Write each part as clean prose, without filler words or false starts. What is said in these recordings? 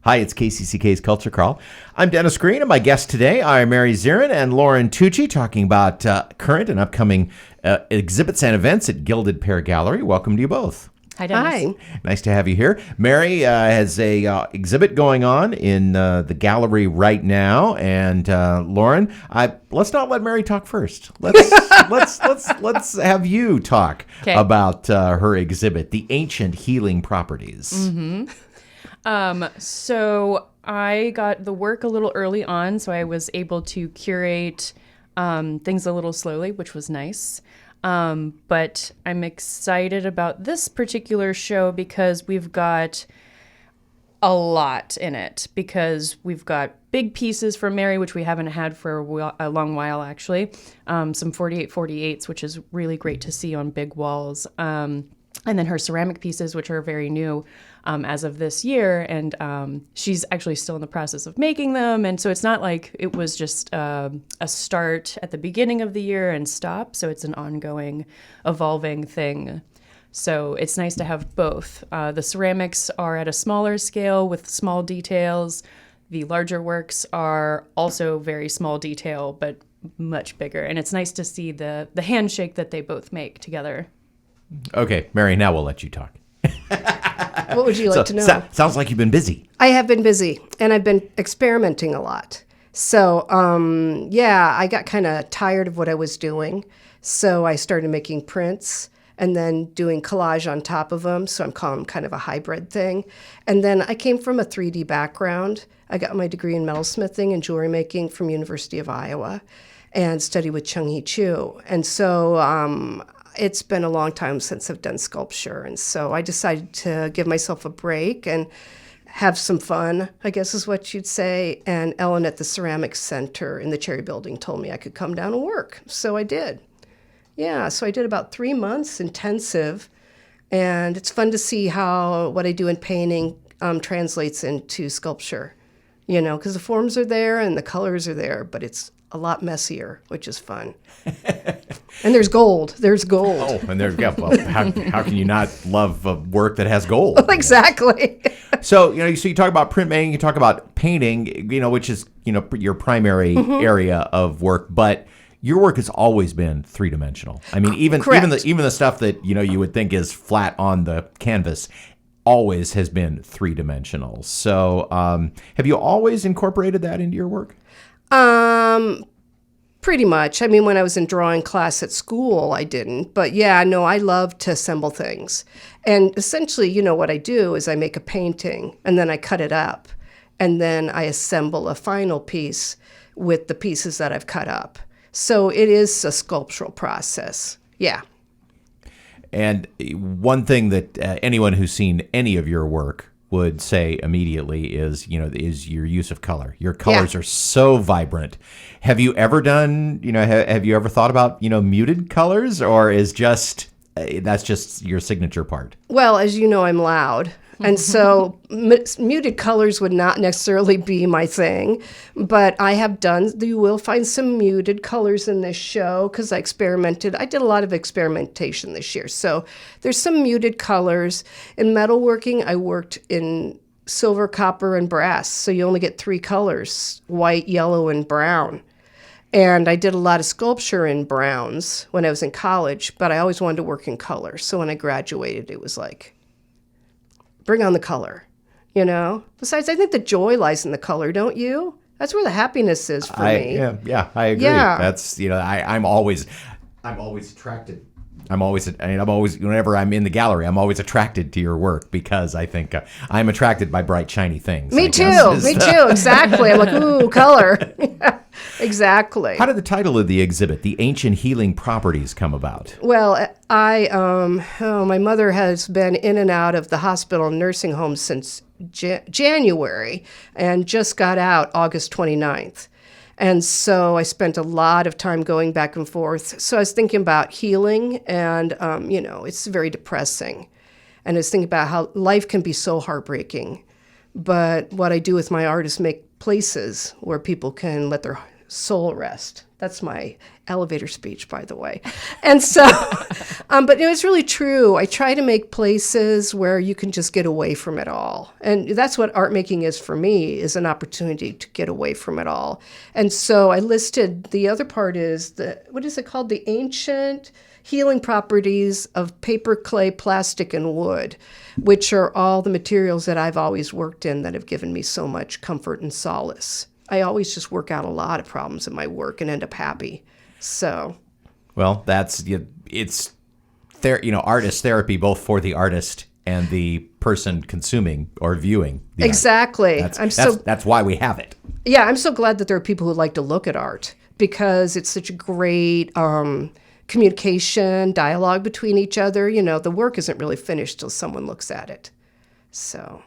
Hi, it's KCCK's Culture Crawl. I'm Dennis Green, and my guests today are Mary Zeran and Lauren Tucci, talking about current and upcoming exhibits and events at Gilded Pear Gallery. Welcome to you both. Hi, Dennis. Hi. Nice to have you here. Mary has a exhibit going on in the gallery right now, and Lauren, let's not let Mary talk first. Let's have you talk about her exhibit, The Ancient Healing Properties. Mm-hmm. So I got the work a little early on, so I was able to curate things a little slowly, which was nice. But I'm excited about this particular show because we've got a lot in it, because we've got big pieces from Mary, which we haven't had for a long while, actually. Some 48/48s, which is really great to see on big walls. And then her ceramic pieces, which are very new as of this year. And she's actually still in the process of making them. And so it's not like it was just a start at the beginning of the year and stop. So it's an ongoing, evolving thing. So it's nice to have both. The ceramics are at a smaller scale with small details. The larger works are also very small detail, but much bigger. And it's nice to see the handshake that they both make together. Okay, Mary, now we'll let you talk. What would you like to know? Sounds like you've been busy. I have been busy, and I've been experimenting a lot. So, I got kind of tired of what I was doing. So I started making prints and then doing collage on top of them. So I'm calling them kind of a hybrid thing. And then I came from a 3D background. I got my degree in metalsmithing and jewelry making from University of Iowa and studied with Chung-Hee Chu. And so it's been a long time since I've done sculpture, and so I decided to give myself a break and have some fun, I guess is what you'd say. And Ellen at the Ceramics Center in the Cherry Building told me I could come down and work, so I did. Yeah, so I did about 3 months intensive, and it's fun to see how what I do in painting translates into sculpture, because the forms are there and the colors are there, but it's a lot messier, which is fun. And there's gold. There's gold. Oh, and how can you not love work that has gold? Oh, exactly. So you talk about printmaking, you talk about painting, which is your primary area of work, but your work has always been three-dimensional. I mean, even the stuff that you would think is flat on the canvas always has been three-dimensional. So, have you always incorporated that into your work? Pretty much. I mean, when I was in drawing class at school, I didn't. But I love to assemble things. And essentially, what I do is I make a painting and then I cut it up and then I assemble a final piece with the pieces that I've cut up. So it is a sculptural process. Yeah. And one thing that anyone who's seen any of your work would say immediately is your use of color. Your colors are so vibrant. Have you ever done, have you ever thought about, muted colors, or is that's just your signature part? Well, as you know, I'm loud. And so muted colors would not necessarily be my thing, but you will find some muted colors in this show because I experimented. I did a lot of experimentation this year. So there's some muted colors. In metalworking, I worked in silver, copper, and brass. So you only get 3 colors, white, yellow, and brown. And I did a lot of sculpture in browns when I was in college, but I always wanted to work in color. So when I graduated, it was like, bring on the color, Besides, I think the joy lies in the color, don't you? That's where the happiness is for me. Yeah, I agree. Yeah. That's, I'm always attracted. Whenever I'm in the gallery, I'm always attracted to your work because I think I'm attracted by bright, shiny things. Me too, exactly. I'm like, ooh, color. Exactly. How did the title of the exhibit, The Ancient Healing Properties, come about? Well, my mother has been in and out of the hospital and nursing home since January and just got out August 29th. And so I spent a lot of time going back and forth. So I was thinking about healing, and, it's very depressing. And I was thinking about how life can be so heartbreaking. But what I do with my art is make places where people can let their soul rest. That's my elevator speech, by the way. And so, but it was really true. I try to make places where you can just get away from it all. And that's what art making is for me, is an opportunity to get away from it all. And so I listed, the other part is what is it called? The ancient healing properties of paper, clay, plastic, and wood, which are all the materials that I've always worked in that have given me so much comfort and solace. I always just work out a lot of problems in my work and end up happy. So, well, it's artist therapy, both for the artist and the person consuming or viewing the exactly. art. That's why we have it. Yeah, I'm so glad that there are people who like to look at art, because it's such a great communication, dialogue between each other. The work isn't really finished till someone looks at it. So,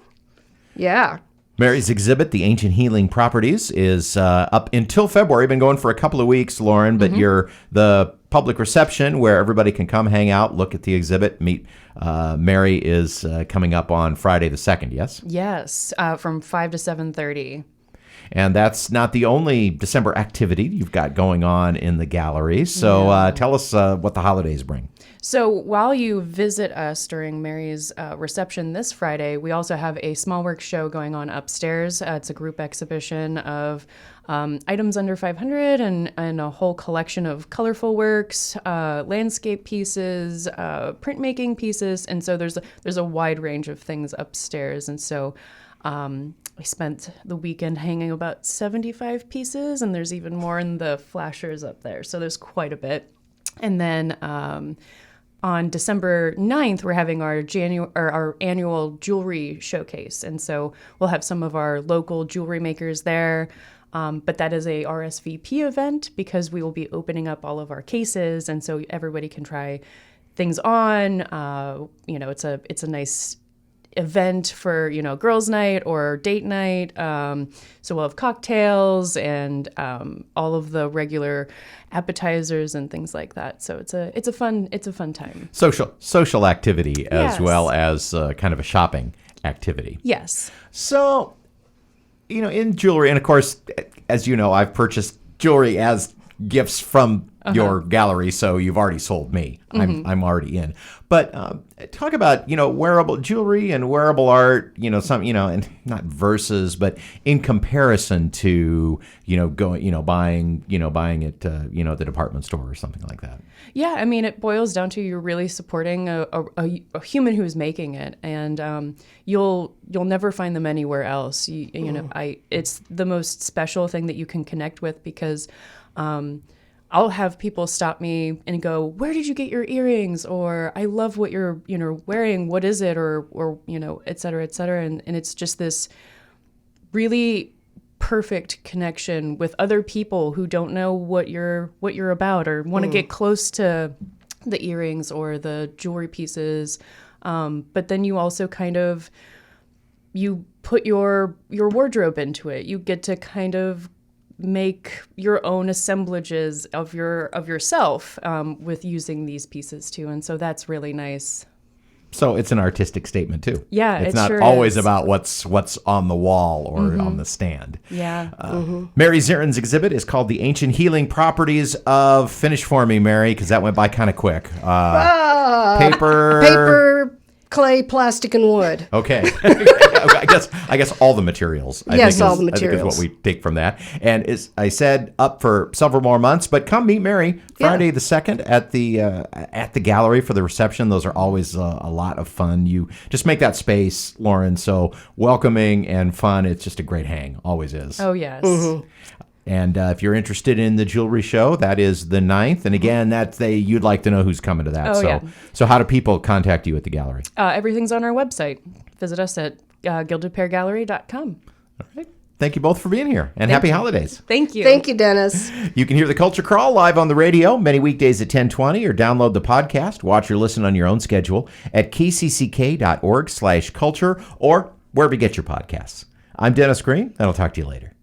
yeah. Mary's exhibit, The Ancient Healing Properties, is up until February. Been going for a couple of weeks, Lauren, but the public reception where everybody can come hang out, look at the exhibit, meet Mary is coming up on Friday the 2nd, yes? Yes, from 5 to 7:30. And that's not the only December activity you've got going on in the gallery. So tell us what the holidays bring. So while you visit us during Mary's reception this Friday, we also have a small work show going on upstairs. It's a group exhibition of items under 500 and a whole collection of colorful works, landscape pieces, printmaking pieces. And so there's a wide range of things upstairs. And so I spent the weekend hanging about 75 pieces, and there's even more in the flashers up there. So there's quite a bit. And then on December 9th, we're having our annual jewelry showcase. And so we'll have some of our local jewelry makers there. But that is a RSVP event, because we will be opening up all of our cases. And so everybody can try things on. It's a nice event for, girls' night or date night. So we'll have cocktails and all of the regular appetizers and things like that. So it's a fun time. Social activity as Yes. well as kind of a shopping activity. Yes. So, in jewelry, and of course, as you know, I've purchased jewelry as gifts from your gallery, so you've already sold me. I'm already in. But talk about wearable jewelry and wearable art. And not versus, but in comparison to buying at the department store or something like that. Yeah, I mean, it boils down to you're really supporting a human who's making it, and you'll never find them anywhere else. It's the most special thing that you can connect with, because I'll have people stop me and go, "Where did you get your earrings?" Or "I love what you're wearing. What is it?" Or et cetera, et cetera. And it's just this really perfect connection with other people who don't know what you're about, or want to get close to the earrings or the jewelry pieces. But then you also you put your wardrobe into it. You get to kind of make your own assemblages of yourself with using these pieces too. And so that's really nice. So it's an artistic statement too. Yeah, it's it not sure always is. about what's on the wall or on the stand. Yeah. Mary Zeran's exhibit is called "The Ancient Healing Properties of." Finish for me, Mary, because that went by kind of quick. Paper, clay, plastic, and wood. Okay. I guess all the materials. All the materials. I think is what we take from that. And as I said, up for several more months. But come meet Mary Friday the 2nd at the gallery for the reception. Those are always a lot of fun. You just make that space, Lauren, so welcoming and fun. It's just a great hang. Always is. Oh, yes. And if you're interested in the jewelry show, that is the 9th. And again, you'd like to know who's coming to that. Oh, yeah. So how do people contact you at the gallery? Everything's on our website. Visit us at gildedpeargallery.com. All right. Thank you both for being here, and happy holidays. Thank you. Thank you, Dennis. You can hear the Culture Crawl live on the radio many weekdays at 10:20, or download the podcast, watch or listen on your own schedule at kcck.org/culture, or wherever you get your podcasts. I'm Dennis Green, and I'll talk to you later.